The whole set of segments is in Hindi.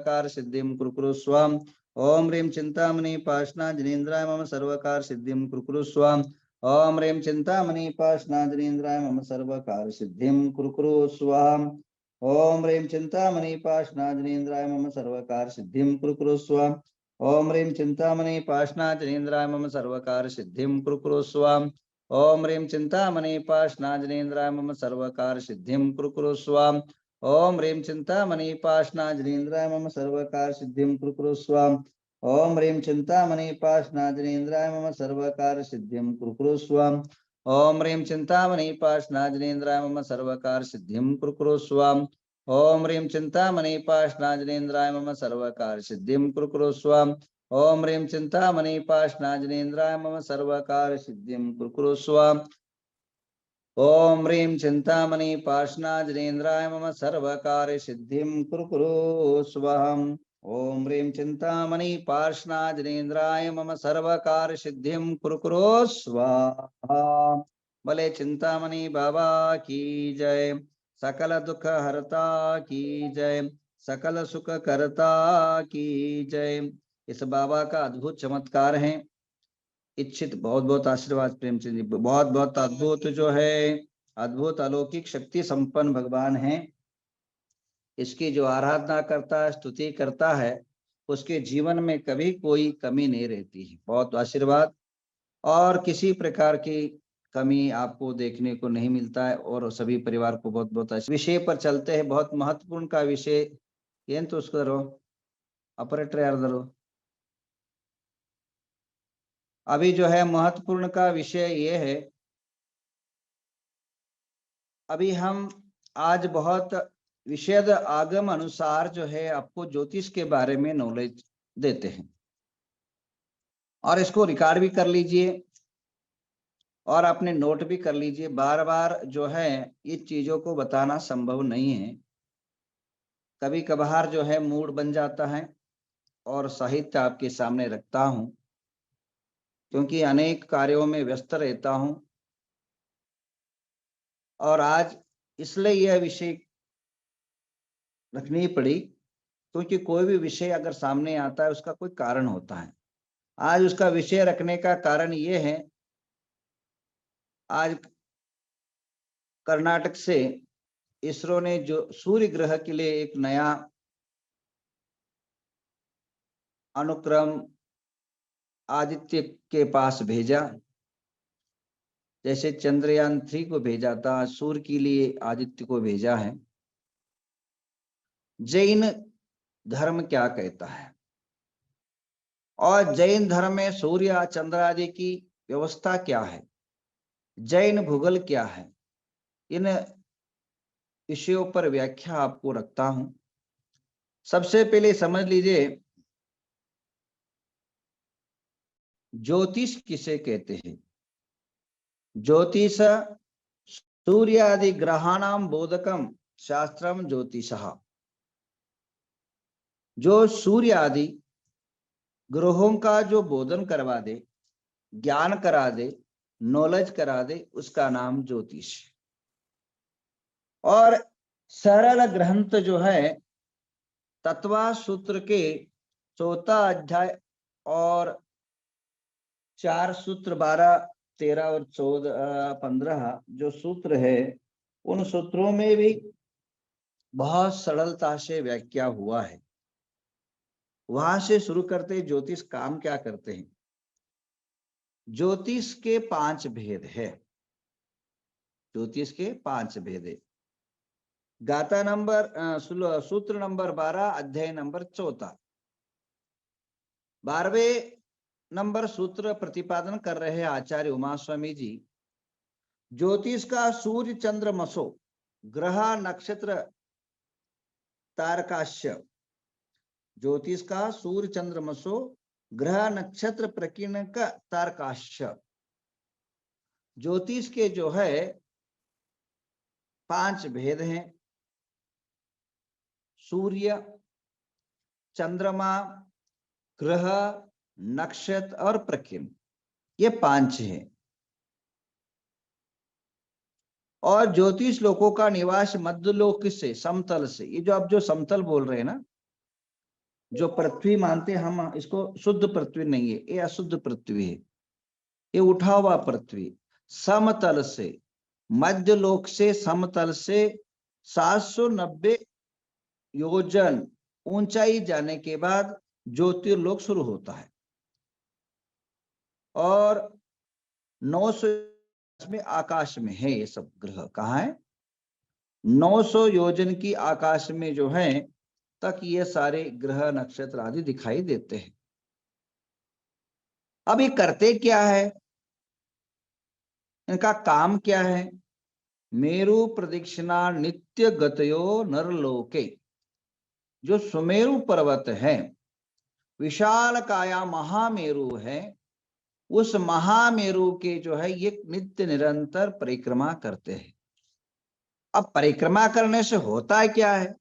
सर्वकार सिद्धिं कुरु स्वाम। ओम ह्रीं चिंतामणि पाषाण जनेन्द्राय मम सर्वकार सिद्धिं कुरु स्वाम। ओम ह्रीं चिंतामणि पाषाण जनेन्द्राय मम सर्वकार सिद्धिं कुरु स्वाम। ओम ह्रीं चिंतामणि पाषाण जनेन्द्राय मम सर्वकार सिद्धिं कुरु स्वाम। ओम ह्रीं चिंतामणि पाषाण जनेन्द्राय मम सर्वकार सिद्धिं कुरु स्वाम। ओम ह्रीं चिंतामणि पाषाण जनेन्द्राय मम सर्वकार सिद्धिं कुरु स्वाम। ओम ह्रीं चिंतामणि पाषाण जनेन्द्राय मम सर्वकार सिद्धिं कुरु स्वाम। ओम ह्रीं चिंतामणि पाषाण जनेन्द्राय मम सर्वकार सिद्धिं कुरु स्वाम। ओम ह्रीं चिंतामणि पाषाण जनेन्द्राय मम सर्वकार सिद्धिं कुरु स्वाम। ओम ह्रीं चिंतामणि पाषाण जनेन्द्राय मम सर्वकार सिद्धिं कुरु स्वाम। ओम ह्रीं चिंतामणि पाषाण जनेन्द्राय मम सर्वकार सिद्धिं कुरु स्वाम। ओम ह्रीं चिंतामणि पाषाण जनेन्द्राय मम सर्वकार सिद्धिं कुरु स्वाहा। ओम ह्रीं चिंतामणि पाषाण जनेन्द्राय मम सर्वकार सिद्धिं कुरु स्वाहा। भले चिंतामणि बाबा की जय। सकल दुख हरता की जय। सकल सुख करता की जय। इस बाबा का अद्भुत चमत्कार है। इच्छित बहुत बहुत आशीर्वाद प्रेमचंद जी, बहुत बहुत अद्भुत जो है, अद्भुत अलौकिक शक्ति संपन्न भगवान है। इसकी जो आराधना करता है, स्तुति करता है, उसके जीवन में कभी कोई कमी नहीं रहती है। बहुत आशीर्वाद और किसी प्रकार की कमी आपको देखने को नहीं मिलता है। और सभी परिवार को बहुत बहुत विषय पर चलते हैं। बहुत महत्वपूर्ण का विषय ये तो उसको ऑपरेटर यार दरो। अभी जो है महत्वपूर्ण का विषय ये है, अभी हम आज बहुत विशेष आगम अनुसार जो है आपको ज्योतिष के बारे में नॉलेज देते हैं। और इसको रिकॉर्ड भी कर लीजिए और अपने नोट भी कर लीजिए। बार बार जो है इस चीजों को बताना संभव नहीं है। कभी कभार जो है मूड बन जाता है और साहित्य आपके सामने रखता हूं, क्योंकि अनेक कार्यों में व्यस्त रहता हूं। और आज इसलिए यह विषय रखनी पड़ी, क्योंकि कोई भी विषय अगर सामने आता है उसका कोई कारण होता है। आज उसका विषय रखने का कारण ये है, आज कर्नाटक से इसरो ने जो सूर्य ग्रह के लिए एक नया अनुक्रम आदित्य के पास भेजा। जैसे चंद्रयान 3 को भेजा था, सूर्य के लिए आदित्य को भेजा है। जैन धर्म क्या कहता है और जैन धर्म में सूर्य चंद्र आदि की व्यवस्था क्या है, जैन भूगोल क्या है, इन विषयों पर व्याख्या आपको रखता हूं। सबसे पहले समझ लीजिए ज्योतिष किसे कहते हैं। ज्योतिष सूर्यादि ग्रहाणाम बोधकम शास्त्रम ज्योतिषः। जो सूर्य आदि ग्रहों का जो बोधन करवा दे, ज्ञान करा दे, नॉलेज करा दे, उसका नाम ज्योतिष। और सरल ग्रंथ जो है तत्वा सूत्र के 4था अध्याय और 4 सूत्र 12, 13 और 14, 15 जो सूत्र है, उन सूत्रों में भी बहुत सरलता से व्याख्या हुआ है। वहां से शुरू करते ज्योतिष काम क्या करते हैं। ज्योतिष के 5 भेद है। ज्योतिष के 5 भेद है। गाथा नंबर सूत्र नंबर 12, अध्याय नंबर 14। 12वें नंबर सूत्र प्रतिपादन कर रहे हैं आचार्य उमा स्वामी जी। ज्योतिष का सूर्य चंद्र मसो ग्रह नक्षत्र तारकाश्य। ज्योतिष का सूर्य चंद्र मसो ग्रह नक्षत्र प्रकीर्ण का तारकाश्य। ज्योतिष के जो है 5 भेद हैं। सूर्य, चंद्रमा, ग्रह, नक्षत्र और प्रकीर्ण, ये 5 हैं। और ज्योतिष लोकों का निवास मध्यलोक से, समतल से। ये जो आप जो समतल बोल रहे हैं ना, जो पृथ्वी मानते हैं हम, इसको शुद्ध पृथ्वी नहीं है, ये अशुद्ध पृथ्वी है, ये उठा हुआ पृथ्वी। समतल से, मध्य लोक से समतल से 790 योजन ऊंचाई जाने के बाद ज्योतिर्लोक शुरू होता है, और 900 में आकाश में है ये सब ग्रह। कहाँ है? 900 योजन की आकाश में जो है तक ये सारे ग्रह नक्षत्र आदि दिखाई देते हैं। अब ये करते क्या है, इनका काम क्या है? मेरु प्रदक्षिणा नित्य गतयो नरलोके, जो सुमेरु पर्वत है, विशाल काया महामेरु है, उस महामेरु के जो है ये नित्य निरंतर परिक्रमा करते हैं। अब परिक्रमा करने से होता है क्या है?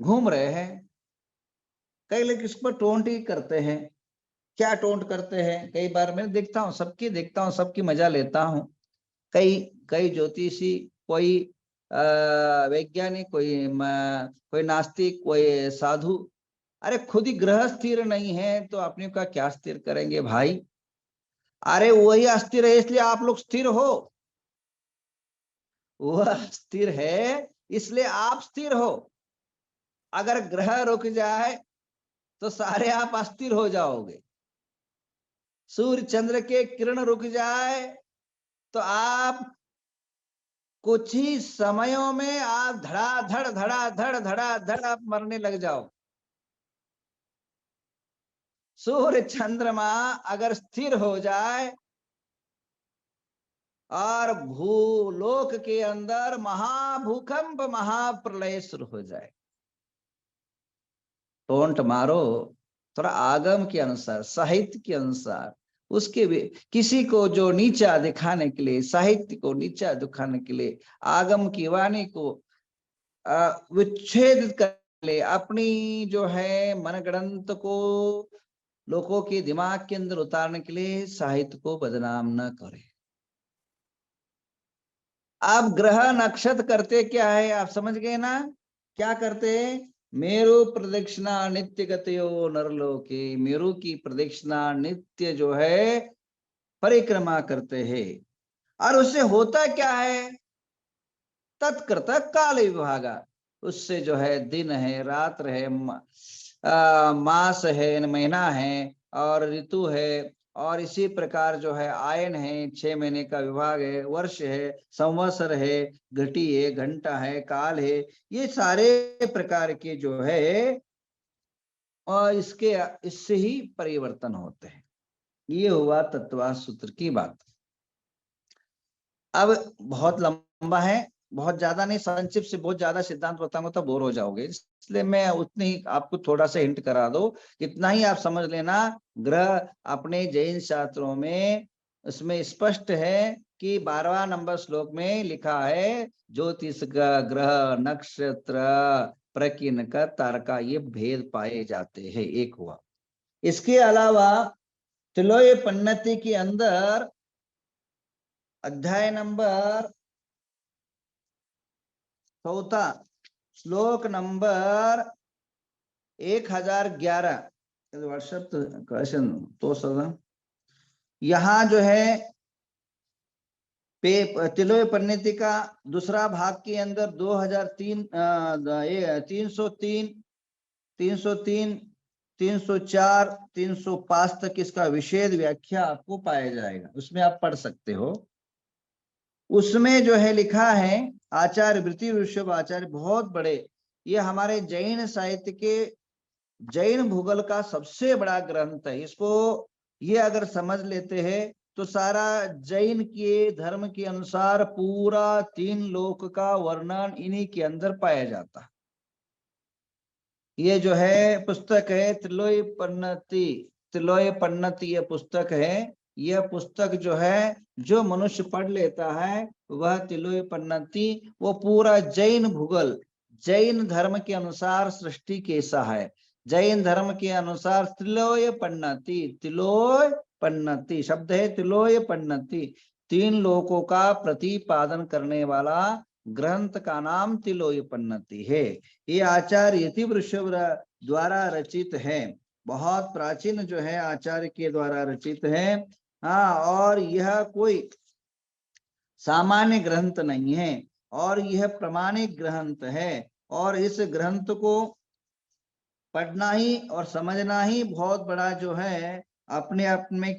घूम रहे हैं। कई लोग इस पर टोंट ही करते हैं। क्या टोंट करते हैं? कई बार मैं देखता हूँ, सबकी मजा लेता हूँ। कई कई ज्योतिषी, कोई वैज्ञानिक, कोई नास्तिक, कोई साधु, अरे खुद ही ग्रह स्थिर नहीं है तो अपने का क्या स्थिर करेंगे भाई? अरे वही अस्थिर है इसलिए आप लोग स्थिर हो, वह स्थिर है इसलिए आप स्थिर हो। अगर ग्रह रुक जाए तो सारे आप अस्थिर हो जाओगे। सूर्य चंद्र के किरण रुक जाए तो आप कुछ ही समयों में आप धड़ाधड़ आप मरने लग जाओ। सूर्य चंद्रमा अगर स्थिर हो जाए और भूलोक के अंदर महाभूकंप महाप्रलय शुरू हो जाए, टोंट मारो थोड़ा आगम के अनुसार, साहित्य के अनुसार, उसके भी किसी को जो नीचा दिखाने के लिए, साहित्य को नीचा दिखाने के लिए, आगम की वाणी को विच्छेद कर ले, अपनी जो है मनगढ़ंत को लोगों के दिमाग के अंदर उतारने के लिए साहित्य को बदनाम न करे। आप ग्रह नक्षत्र करते क्या है आप समझ गए ना? क्या करते हैं? मेरु प्रदक्षिणा नित्य गतयो नरलोके, मेरु की प्रदक्षिणा नित्य जो है परिक्रमा करते हैं। और उससे होता क्या है? तत्कृत काल विभागा, उससे जो है दिन है, रात्र है, मास है, महीना है, और ऋतु है, और इसी प्रकार जो है आयन है, 6 महीने का विभाग है, वर्ष है, संवत्सर है, घटी है, घंटा है, काल है, ये सारे प्रकार के जो है और इससे ही परिवर्तन होते हैं। ये हुआ तत्वास सूत्र की बात। अब बहुत लंबा है, बहुत ज्यादा नहीं, संक्षिप्त से बहुत ज्यादा सिद्धांत बताऊंगा तो बोर हो जाओगे, इसलिए मैं उतनी ही आपको थोड़ा सा हिंट करा दो, इतना ही आप समझ लेना। ग्रह अपने जैन शास्त्रों में उसमें स्पष्ट है कि 12वां नंबर श्लोक में लिखा है ज्योतिष का, ग्रह, नक्षत्र, प्रकीर्णक, तारका, ये भेद पाए जाते हैं। एक हुआ। इसके अलावा तिलोय पन्नति के अंदर अध्याय नंबर 4 श्लोक नंबर 1011 व्हाट्सएप क्वेश्चन तो सदा यहाँ जो है तिलोय परिणति का दूसरा भाग के अंदर 2003 303 303 304 305 तक इसका विशेष व्याख्या आपको पाया जाएगा, उसमें आप पढ़ सकते हो। उसमें जो है लिखा है, आचार्य वृत्ति ऋषभ आचार्य बहुत बड़े, ये हमारे जैन साहित्य के जैन भूगोल का सबसे बड़ा ग्रंथ है। इसको ये अगर समझ लेते हैं तो सारा जैन के धर्म के अनुसार पूरा 3 लोक का वर्णन इन्हीं के अंदर पाया जाता है। ये जो है पुस्तक है त्रिलोय पन्नति, त्रिलोय पन्नति ये पुस्तक है। यह पुस्तक जो है जो मनुष्य पढ़ लेता है वह त्रिलोय पन्नति, वो पूरा जैन भूगोल, जैन धर्म के अनुसार सृष्टि कैसा है, जैन धर्म के अनुसार त्रिलोय पन्नति, त्रिलोय पन्नति शब्द है, त्रिलोय पन्नति 3 लोकों का प्रतिपादन करने वाला ग्रंथ का नाम त्रिलोय पन्नति है। ये आचार्य यतिवृषभ द्वारा रचित है, बहुत प्राचीन जो है आचार्य के द्वारा रचित है। हाँ, और यह कोई सामान्य ग्रंथ नहीं है, और यह प्रमाणिक ग्रंथ है, और इस ग्रंथ को पढ़ना ही और समझना ही बहुत बड़ा जो है अपने आप में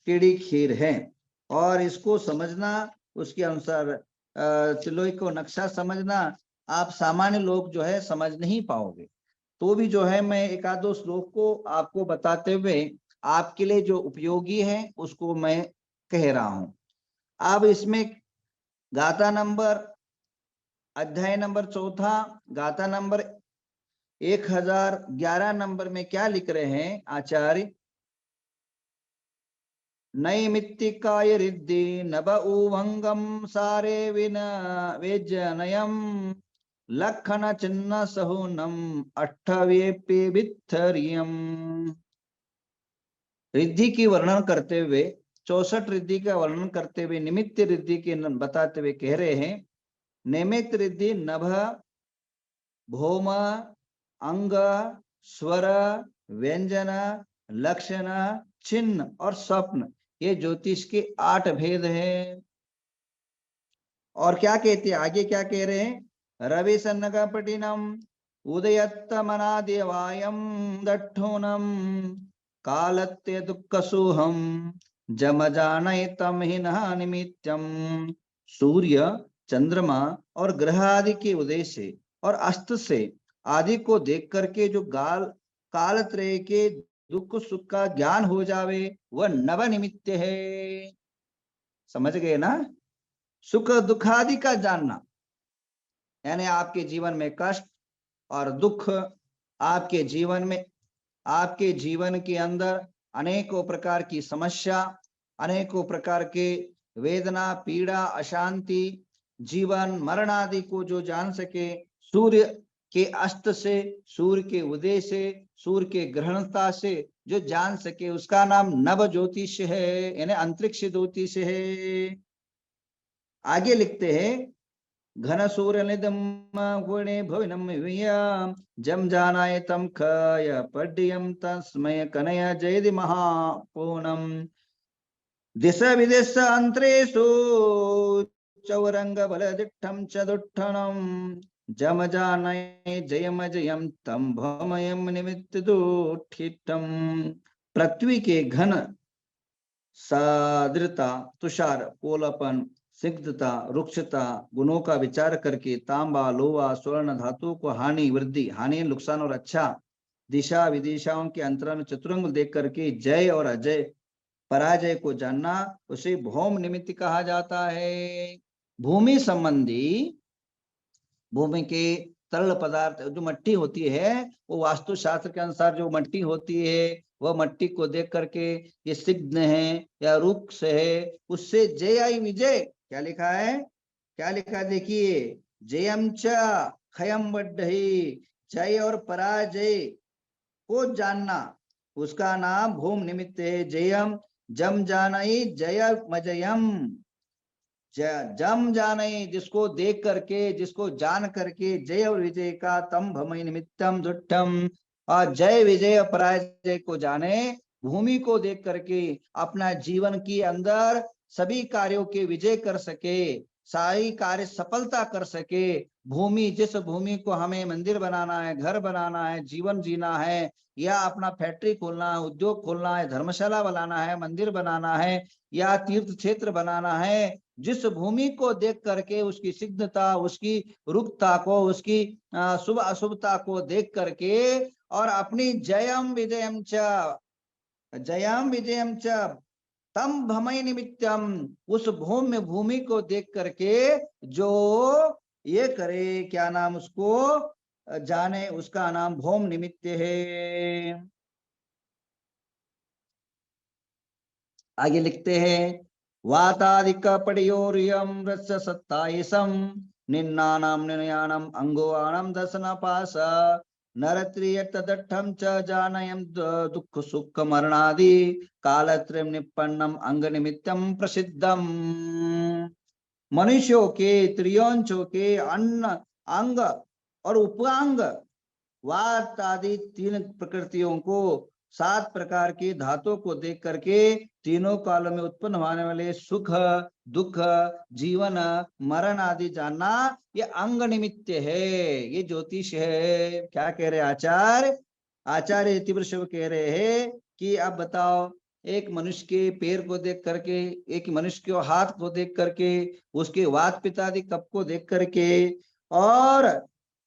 कीड़ी खीर है। और इसको समझना, उसके अनुसार त्रिलोकी को नक्शा समझना, आप सामान्य लोग जो है समझ नहीं पाओगे। तो भी जो है मैं एक आध दो श्लोक को आपको बताते हुए आपके लिए जो उपयोगी है उसको मैं कह रहा हूं। अब इसमें गाथा नंबर, अध्याय नंबर 4, गाथा नंबर 1011 नंबर में क्या लिख रहे हैं आचार्य? नैमित्तिकाय रिद्धि नभ उभंगम सारे विन वेजनयम लखन चिन्ह सहुनम अष्टवेपे वित्थरियम। रिद्धि की वर्णन करते हुए, 64 रिद्धि का वर्णन करते हुए निमित्त रिद्धि के बताते हुए कह रहे हैं, निमित्त रिद्धि नभ, भौम, अंग, स्वर, व्यंजन, लक्षण, चिन्ह और स्वप्न, ये ज्योतिष के 8 भेद हैं। और क्या कहते हैं आगे, क्या कह रहे हैं? रवि सन्नकपटिनम उदयत्तमनादेवायम दट्ठोनम कालत्य दुःखसुहम जम जानय तम ही निमित्यम। सूर्य, चंद्रमा और ग्रह आदि के उदय से और अस्त से आदि को देख करके जो कालत्रय के दुख सुख का ज्ञान हो जावे, वह नव निमित्त है। समझ गए ना? सुख दुख आदि का जानना, यानी आपके जीवन में कष्ट और दुख, आपके जीवन में, आपके जीवन के अंदर अनेकों प्रकार की समस्या, अनेकों प्रकार के वेदना, पीड़ा, अशांति, जीवन मरण आदि को जो जान सके, सूर्य के अस्त से, सूर्य के उदय से, सूर्य के ग्रहणता से जो जान सके, उसका नाम नव ज्योतिष है, यानी अंतरिक्ष ज्योतिष है। आगे लिखते हैं, घन सूर्य निदम गुणे भुवनम जम जानाय तम खय पड्यम तस्मय कनय जयदि महापूनम दिशा विदेश अंतरेषु चौरंग बलदिठम च दुट्ठनम जम जानाय जयम जयम तम भौमयम निमित्त दुठितम। पृथ्वी के घन, साद्रता, तुषार, पोलापन, सिग्धता, रुक्षता गुणों का विचार करके तांबा, लोहा, स्वर्ण धातु को हानि, वृद्धि, हानि, नुकसान और अच्छा, दिशा विदिशाओं के अंतरंग चतुरंग देख करके जय और अजय, पराजय को जानना, उसे भौम निमित्त कहा जाता है। भूमि संबंधी, भूमि के तरल पदार्थ जो मट्टी होती है, वो वास्तुशास्त्र के अनुसार जो मट्टी होती है, वह मट्टी को देख करके ये सिग्ध है या रुक्ष है, उससे जय आई विजय, क्या लिखा है, क्या लिखा देखिए, जयम च खयम वड्ढही, जय और पराजय को जानना, उसका नाम भूम निमित्त है। जयम जम जानई जय मजयम, जम जाने, जिसको देख करके, जिसको जान करके, जय और विजय का तम भमय निमित्तम दुट्टम, और जय विजय और पराजय को जाने, भूमि को देख करके अपना जीवन के अंदर सभी कार्यों के विजय कर सके, सारी कार्य सफलता कर सके। भूमि, जिस भूमि को हमें मंदिर बनाना है, घर बनाना है, जीवन जीना है, या अपना फैक्ट्री खोलना है, उद्योग खोलना है, धर्मशाला बनाना है, मंदिर बनाना है, या तीर्थ क्षेत्र बनाना है, जिस भूमि को देख करके उसकी सिद्धता, उसकी रुकता को, उसकी शुभ अशुभता को देख करके, और अपनी जयम विजयम च, जयम विजयम च तम भमय निमित्तम, उस भूमि को देख करके जो ये करे, क्या नाम उसको जाने, उसका नाम भौम निमित्त है। आगे लिखते हैं, वातादिक पड़योरियम रस्य सत्ताईसम निन्नानाम निर्याणम अंगोआणम दर्शन पास नरत्रिय तदठम च जानयम दुख सुख मरणादि कालत्रयम निपन्नम अंग निमित्तम प्रसिद्धम। मनुष्यों के त्रियोंचों के अन्न, अंग और उपांग वात आदि तीन प्रकृतियों को, 7 प्रकार की धातुओं को देख करके तीनों कालों में उत्पन्न होने वाले सुख दुख जीवन मरण आदि जानना, ये अंग निमित्त है, ये ज्योतिष है। क्या कह रहे आचार्य? आचार्य तीव्र कह रहे हैं कि अब बताओ, एक मनुष्य के पैर को देख करके, एक मनुष्य के हाथ को देख करके, उसके वात पित्त आदि कप को देख करके, और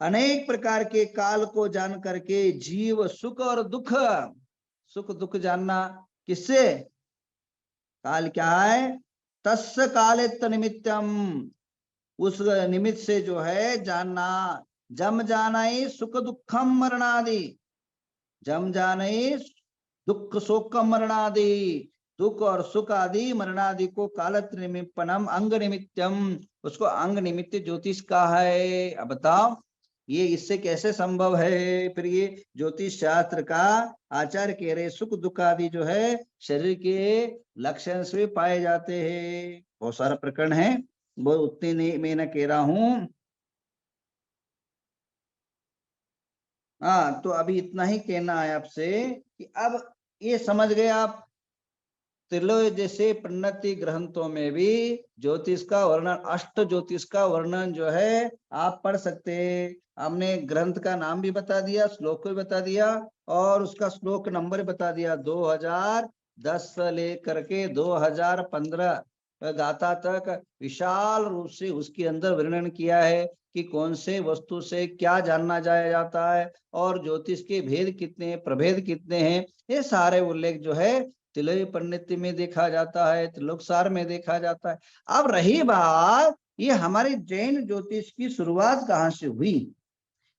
अनेक प्रकार के काल को जान करके जीव सुख और दुख, सुख दुख जानना किससे? काल क्या है? तस्य काले निमित्तम, उस निमित्त से जो है जानना। जम जानाई सुख दुखम मरणादि, जम जानाई दुख शोक मरणादि, दुख और सुख आदि मरणादि को कालत्र निमित्तम अंग निमित्तम, उसको अंग निमित्त ज्योतिष का है। अब बताओ ये इससे कैसे संभव है? फिर ये ज्योतिष शास्त्र का आचार्य कह रहे सुख दुख आदि जो है शरीर के लक्षण से पाए जाते हैं। बहुत सारा प्रकरण है, वो उतने नहीं मैं न कह रहा हूं। हाँ, तो अभी इतना ही कहना है आपसे कि अब ये समझ गए आप, त्रिलोय जैसे प्रणति ग्रंथों में भी ज्योतिष का वर्णन, अष्ट ज्योतिष का वर्णन जो है आप पढ़ सकते हैं। हमने ग्रंथ का नाम भी बता दिया, श्लोक भी बता दिया, और उसका श्लोक नंबर बता दिया। 2010 से लेकर के 2015 गाथा तक विशाल रूप से उसके अंदर वर्णन किया है कि कौन से वस्तु से क्या जानना जाया जाता है, और ज्योतिष के भेद कितने हैं, प्रभेद कितने हैं, ये सारे उल्लेख जो है तिलय पंडित में देखा जाता है, त्रिलोकसार में देखा जाता है। अब रही बात ये हमारी जैन ज्योतिष की शुरुआत कहाँ से हुई,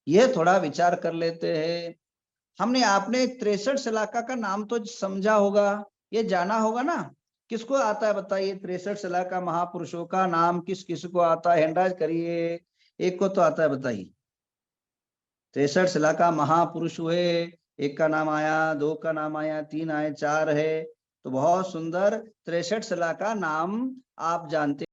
ये थोड़ा विचार कर लेते हैं। हमने आपने 63 शलाका का नाम तो समझा होगा, ये जाना होगा ना? किसको आता है बताइए? 63 शलाका महापुरुषों का नाम किस किस को आता है? हैंडराइज करिए, एक को तो आता है, बताइए। 63 शलाका महापुरुष हुए, एक का नाम आया, 2 का नाम आया, 3 आए, 4 है, तो बहुत सुंदर 63 शलाका नाम आप जानते